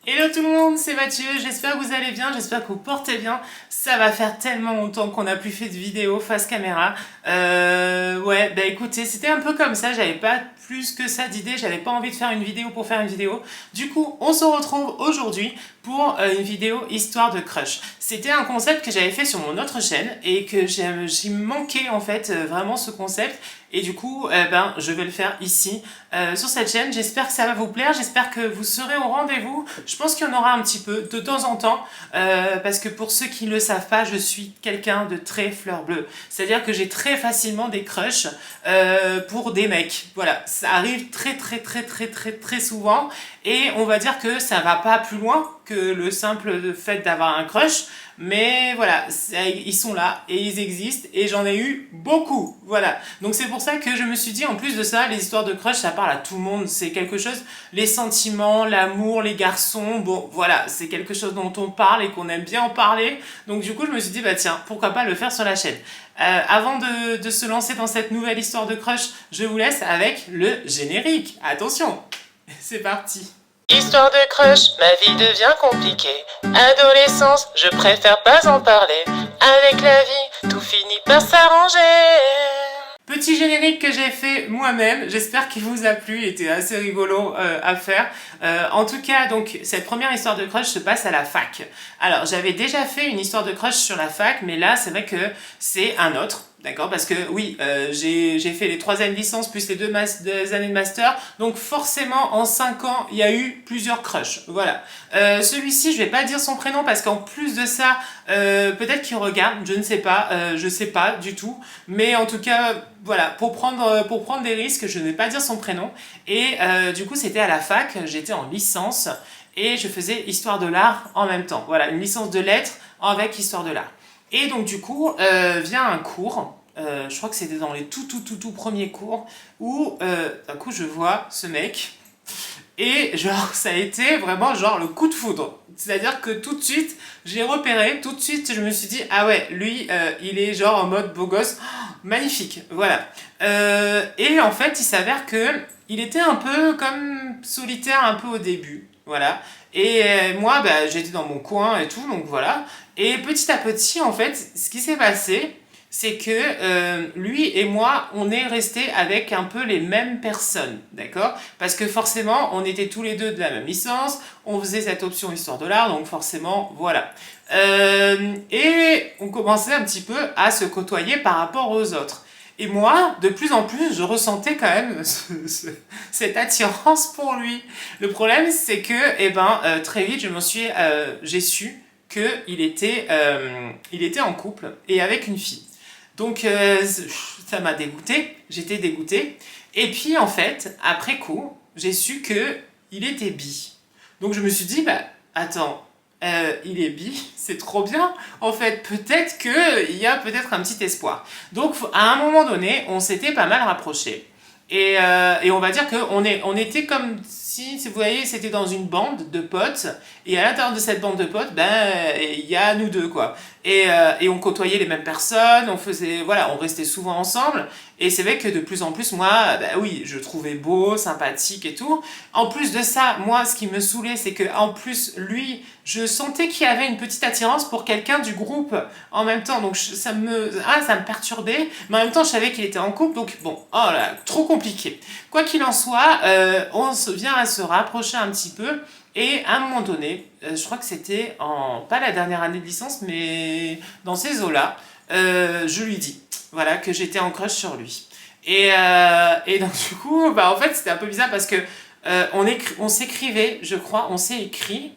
Hello tout le monde, c'est Mathieu, j'espère que vous allez bien, j'espère que vous portez bien. Ça va faire tellement longtemps qu'on n'a plus fait de vidéo face caméra. Ouais, bah écoutez, c'était un peu comme ça, j'avais pas plus que ça d'idées, j'avais pas envie de faire une vidéo pour faire une vidéo. Du coup, on se retrouve aujourd'hui pour une vidéo histoire de crush. C'était un concept que j'avais fait sur mon autre chaîne et que j'y manquait en fait vraiment ce concept. Et du coup, je vais le faire ici, sur cette chaîne. J'espère que ça va vous plaire, j'espère que vous serez au rendez-vous. Je pense qu'il y en aura un petit peu, de temps en temps, parce que pour ceux qui ne le savent pas, je suis quelqu'un de très fleur bleue. C'est-à-dire que j'ai très facilement des crushs pour des mecs. Voilà, ça arrive très souvent. Et on va dire que ça va pas plus loin que le simple fait d'avoir un crush. Mais voilà, ils sont là et ils existent et j'en ai eu beaucoup. Voilà. Donc c'est pour ça que je me suis dit, en plus de ça, les histoires de crush, ça parle à tout le monde. C'est quelque chose, les sentiments, l'amour, les garçons, bon voilà, c'est quelque chose dont on parle et qu'on aime bien en parler. Donc du coup, je me suis dit, bah tiens, pourquoi pas le faire sur la chaîne. Avant de se lancer dans cette nouvelle histoire de crush, je vous laisse avec le générique. Attention, c'est parti. Histoire de crush, ma vie devient compliquée. Adolescence, je préfère pas en parler. Avec la vie, tout finit par s'arranger. Petit générique que j'ai fait moi-même, j'espère qu'il vous a plu, il était assez rigolo à faire. En tout cas, donc cette première histoire de crush se passe à la fac. Alors j'avais déjà fait une histoire de crush sur la fac, mais là c'est vrai que c'est un autre. D'accord, parce que oui, j'ai fait les 3 années de licence plus les 2 années de master, donc forcément en 5 ans, il y a eu plusieurs crushs. Voilà. Celui-ci, je vais pas dire son prénom parce qu'en plus de ça, peut-être qu'il regarde, je ne sais pas, je sais pas du tout, mais en tout cas, voilà, pour prendre des risques, je ne vais pas dire son prénom. Et du coup, c'était à la fac, j'étais en licence et je faisais histoire de l'art en même temps. Voilà, une licence de lettres avec histoire de l'art. Et donc du coup, vient un cours, je crois que c'était dans les tout premiers cours, où d'un coup je vois ce mec, et genre ça a été vraiment genre le coup de foudre. C'est-à-dire que tout de suite, j'ai repéré, tout de suite je me suis dit, ah ouais, lui, il est genre en mode beau gosse, oh, magnifique, voilà. Et en fait, il s'avère que il était un peu comme solitaire un peu au début, voilà. Et moi, bah, j'étais dans mon coin et tout, donc voilà. Et petit à petit, en fait, ce qui s'est passé, c'est que lui et moi, on est restés avec un peu les mêmes personnes, d'accord? Parce que forcément, on était tous les deux de la même licence, on faisait cette option histoire de l'art, donc forcément, voilà. Et on commençait un petit peu à se côtoyer par rapport aux autres. Et moi, de plus en plus, je ressentais quand même cette attirance pour lui. Le problème, c'est que, très vite, j'ai su qu'il était en couple et avec une fille. Donc ça m'a dégoûté, j'étais dégoûtée. Et puis en fait, après coup, j'ai su que il était bi. Donc je me suis dit, bah attends, il est bi, c'est trop bien. En fait, peut-être qu'il y a peut-être un petit espoir. Donc à un moment donné, on s'était pas mal rapprochés. Et on va dire on était comme si vous voyez, c'était dans une bande de potes, et à l'intérieur de cette bande de potes, il y a nous deux, quoi. Et on côtoyait les mêmes personnes, on restait souvent ensemble, et c'est vrai que de plus en plus, moi, oui, je le trouvais beau, sympathique et tout. En plus de ça, moi, ce qui me saoulait, c'est que en plus, lui, je sentais qu'il y avait une petite attirance pour quelqu'un du groupe en même temps, donc ça me perturbait, mais en même temps, je savais qu'il était en couple, donc bon, oh là, trop compliqué. Quoi qu'il en soit, on se vient à se rapprocher un petit peu, et à un moment donné, je crois que c'était pas la dernière année de licence, mais dans ces eaux-là, je lui dis, voilà, que j'étais en crush sur lui. Et donc du coup, en fait, c'était un peu bizarre parce que on s'écrivait, je crois, on s'est écrit.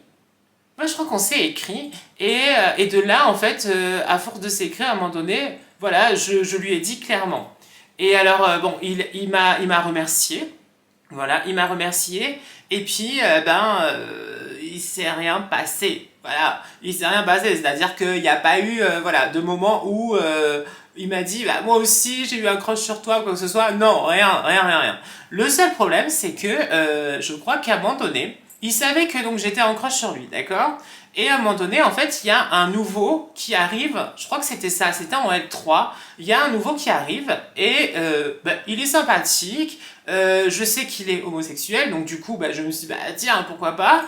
Ouais, je crois qu'on s'est écrit. Et de là, en fait, à force de s'écrire, à un moment donné, voilà, je lui ai dit clairement. Et alors, il m'a remercié. Voilà, il m'a remercié. Et puis, il s'est rien passé. Voilà, il s'est rien passé. C'est-à-dire qu'il n'y a pas eu, voilà, de moment où il m'a dit, bah, moi aussi, j'ai eu un crush sur toi, quoi que ce soit. Non, rien. Le seul problème, c'est que je crois qu'à un moment donné, il savait que donc j'étais en crush sur lui, d'accord? Et à un moment donné, en fait, il y a un nouveau qui arrive, je crois que c'était ça, c'était en L3, il y a un nouveau qui arrive, et il est sympathique, je sais qu'il est homosexuel, donc du coup, je me suis dit, tiens, pourquoi pas,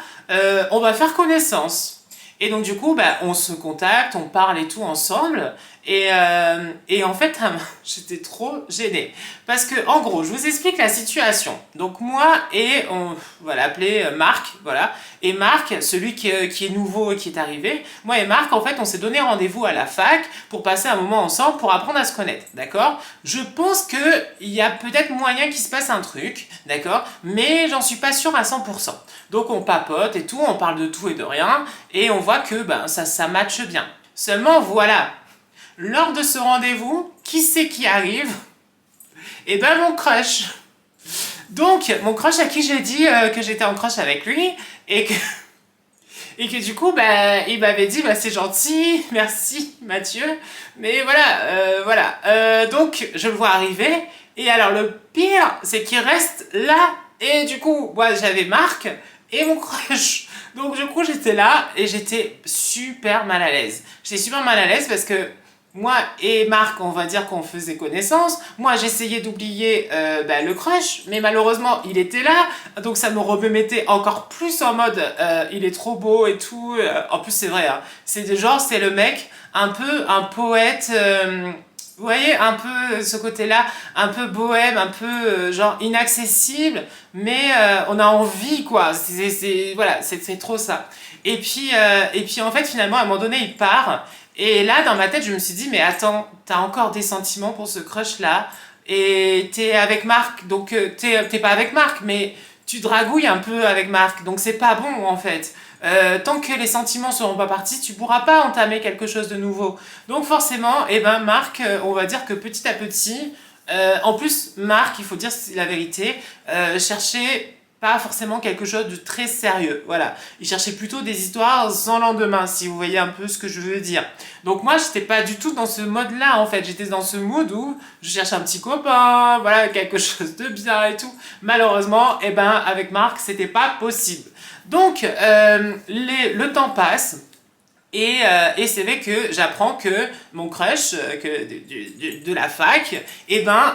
on va faire connaissance. Et donc du coup, on se contacte, on parle et tout ensemble, et en fait, j'étais trop gênée. Parce que, en gros, je vous explique la situation. Donc moi et, on va l'appeler Marc, voilà. Et Marc, celui qui est nouveau et qui est arrivé, moi et Marc, en fait, on s'est donné rendez-vous à la fac pour passer un moment ensemble pour apprendre à se connaître, d'accord? Je pense qu'il y a peut-être moyen qu'il se passe un truc, d'accord? Mais j'en suis pas sûre à 100%. Donc on papote et tout, on parle de tout et de rien, et on voit que ça matche bien. Seulement, voilà, lors de ce rendez-vous, qui c'est qui arrive? Eh ben mon crush. Donc, mon crush à qui j'ai dit que j'étais en crush avec lui, et que, et que du coup, il m'avait dit, c'est gentil, merci Mathieu, mais voilà, donc je le vois arriver, et alors le pire, c'est qu'il reste là, et du coup, moi j'avais Marc, et mon crush. Donc du coup, j'étais là, et j'étais super mal à l'aise. J'étais super mal à l'aise parce que moi et Marc, on va dire qu'on faisait connaissance. Moi, j'essayais d'oublier le crush, mais malheureusement, il était là. Donc, ça me remettait encore plus en mode il est trop beau et tout. En plus, c'est vrai, hein, c'est le mec, un peu un poète. Vous voyez, un peu ce côté-là, un peu bohème, un peu genre inaccessible, mais on a envie, quoi. Voilà, c'est trop ça. Et puis, en fait, finalement, à un moment donné, il part. Et là, dans ma tête, je me suis dit, mais attends, t'as encore des sentiments pour ce crush-là, et t'es avec Marc, donc t'es pas avec Marc, mais tu dragouilles un peu avec Marc, donc c'est pas bon en fait. Tant que les sentiments seront pas partis, tu pourras pas entamer quelque chose de nouveau. Donc forcément, Marc, on va dire que petit à petit, en plus, Marc, il faut dire la vérité, cherchait pas forcément quelque chose de très sérieux. Voilà. Il cherchait plutôt des histoires sans lendemain, si vous voyez un peu ce que je veux dire. Donc moi, j'étais pas du tout dans ce mode-là, en fait. J'étais dans ce mood où je cherche un petit copain, voilà, quelque chose de bien et tout. Malheureusement, avec Marc, c'était pas possible. Donc, le temps passe. Et c'est vrai que j'apprends que mon crush de la fac,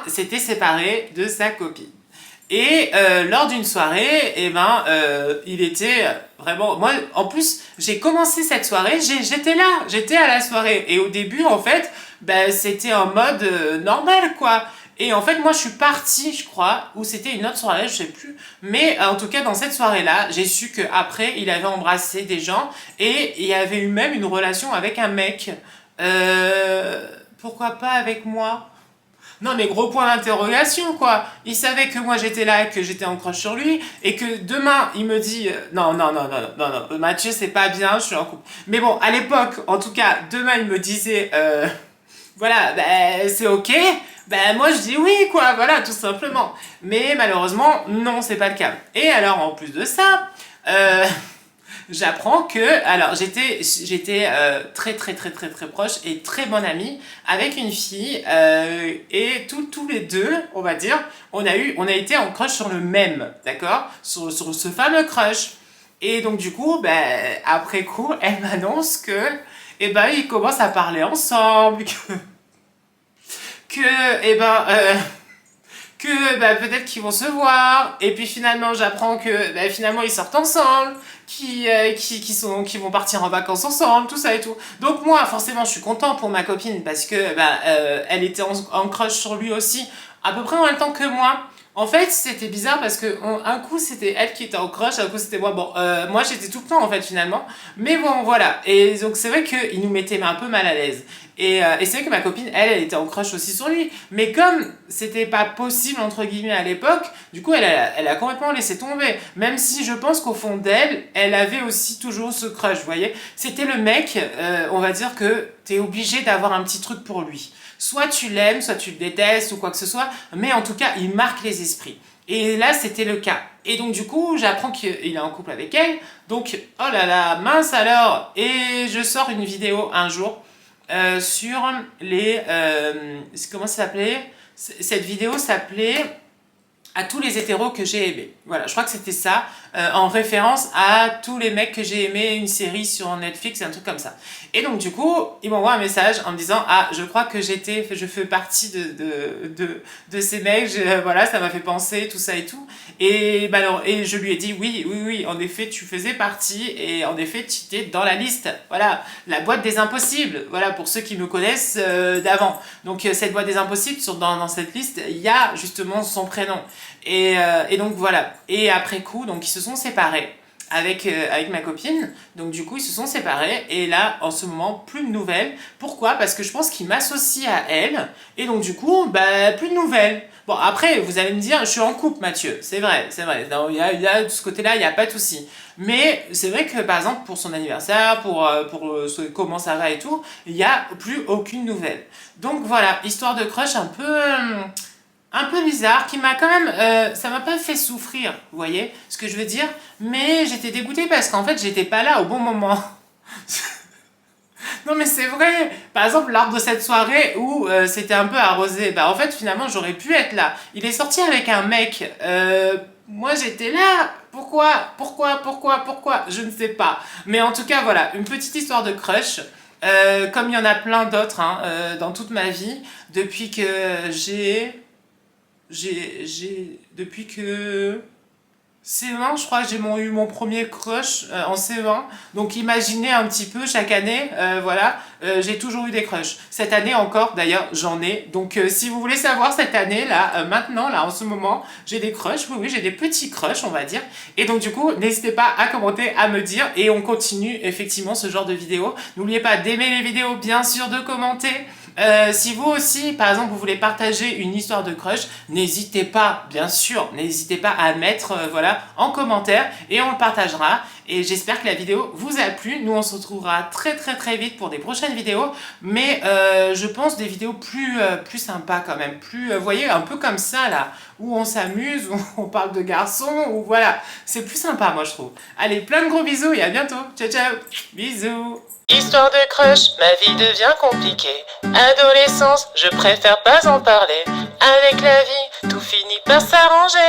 s'était séparé de sa copine. Et lors d'une soirée, il était vraiment... Moi, en plus, j'ai commencé cette soirée, j'étais là, j'étais à la soirée. Et au début, en fait, c'était en mode normal, quoi. Et en fait, moi, je suis partie, je crois, ou c'était une autre soirée, je sais plus. Mais en tout cas, dans cette soirée-là, j'ai su qu'après, il avait embrassé des gens et il y avait eu même une relation avec un mec. Pourquoi pas avec moi? Non, mais gros point d'interrogation, quoi. Il savait que moi j'étais là, que j'étais en crush sur lui, et que demain il me dit non, non, non, non, non, non, non, Mathieu, c'est pas bien, je suis en couple. Mais bon, à l'époque, en tout cas, demain il me disait voilà, c'est ok. Moi je dis oui, quoi, voilà, tout simplement. Mais malheureusement, non, c'est pas le cas. Et alors, en plus de ça, j'apprends que, alors j'étais très très très très très proche et très bonne amie avec une fille et tous les deux, on va dire, on a été en crush sur le même, d'accord, sur ce fameux crush. Et donc du coup, après coup, elle m'annonce que, ils commencent à parler ensemble, que peut-être qu'ils vont se voir, et puis finalement j'apprends que finalement ils sortent ensemble, qui vont partir en vacances ensemble, tout ça et tout. Donc moi forcément je suis content pour ma copine parce que elle était en crush sur lui aussi, à peu près en même temps que moi. En fait, c'était bizarre parce que un coup c'était elle qui était en crush, un coup c'était moi. Bon, moi j'étais tout le temps en fait finalement. Mais bon, voilà. Et donc c'est vrai qu'il nous mettait un peu mal à l'aise. Et c'est vrai que ma copine, elle était en crush aussi sur lui. Mais comme c'était pas possible entre guillemets à l'époque, du coup elle a complètement laissé tomber. Même si je pense qu'au fond d'elle, elle avait aussi toujours ce crush, vous voyez. C'était le mec, on va dire que t'es obligé d'avoir un petit truc pour lui. Soit tu l'aimes, soit tu le détestes ou quoi que ce soit, mais en tout cas, il marque les esprits. Et là, c'était le cas. Et donc, du coup, j'apprends qu'il est en couple avec elle. Donc, oh là là, mince alors. Et je sors une vidéo un jour sur les... comment ça s'appelait? Cette vidéo s'appelait... à tous les hétéros que j'ai aimés. Voilà, je crois que c'était ça, en référence à tous les mecs que j'ai aimé, une série sur Netflix, un truc comme ça. Et donc du coup, ils m'envoient un message en me disant « Ah, je crois que je fais partie de ces mecs, voilà, ça m'a fait penser, tout ça et tout. » Et, bah, alors, et je lui ai dit « Oui, en effet, tu faisais partie, et en effet, tu étais dans la liste. Voilà, la boîte des impossibles, voilà, pour ceux qui me connaissent d'avant. Donc cette boîte des impossibles, dans cette liste, il y a justement son prénom. Et donc voilà. Et après coup, donc ils se sont séparés avec ma copine. Donc du coup, ils se sont séparés. Et là, en ce moment, plus de nouvelles. Pourquoi? Parce que je pense qu'il m'associe à elle. Et donc du coup, bah, plus de nouvelles. Bon, après, vous allez me dire, je suis en couple, Mathieu. C'est vrai. Il y a de ce côté-là, il n'y a pas de souci. Mais c'est vrai que, par exemple, pour son anniversaire, pour comment ça va et tout, il n'y a plus aucune nouvelle. Donc voilà, histoire de crush un peu bizarre, qui m'a quand même... ça m'a pas fait souffrir, vous voyez ce que je veux dire? Mais j'étais dégoûtée parce qu'en fait, j'étais pas là au bon moment. Non mais c'est vrai. Par exemple, l'arbre de cette soirée où c'était un peu arrosé, bah en fait, finalement, j'aurais pu être là. Il est sorti avec un mec. Moi, j'étais là. Pourquoi? Je ne sais pas. Mais en tout cas, voilà, une petite histoire de crush. Comme il y en a plein d'autres hein, dans toute ma vie, depuis que depuis que CE1, je crois que j'ai eu mon premier crush en CE1. Donc imaginez un petit peu chaque année, voilà, j'ai toujours eu des crushs. Cette année encore, d'ailleurs, j'en ai. Donc si vous voulez savoir cette année, là, maintenant, là, en ce moment, j'ai des crushs. Oui, j'ai des petits crushs, on va dire. Et donc du coup, n'hésitez pas à commenter, à me dire. Et on continue effectivement ce genre de vidéos. N'oubliez pas d'aimer les vidéos, bien sûr, de commenter. Si vous aussi, par exemple, vous voulez partager une histoire de crush, n'hésitez pas, bien sûr, n'hésitez pas à mettre voilà, en commentaire et on le partagera. Et j'espère que la vidéo vous a plu. Nous, on se retrouvera très vite pour des prochaines vidéos. Mais je pense des vidéos plus sympas quand même. Plus, vous voyez, un peu comme ça, là, où on s'amuse, où on parle de garçons, où voilà. C'est plus sympa, moi, je trouve. Allez, plein de gros bisous et à bientôt. Ciao, ciao. Bisous. Histoire de crush, ma vie devient compliquée. Adolescence, je préfère pas en parler. Avec la vie, tout finit par s'arranger.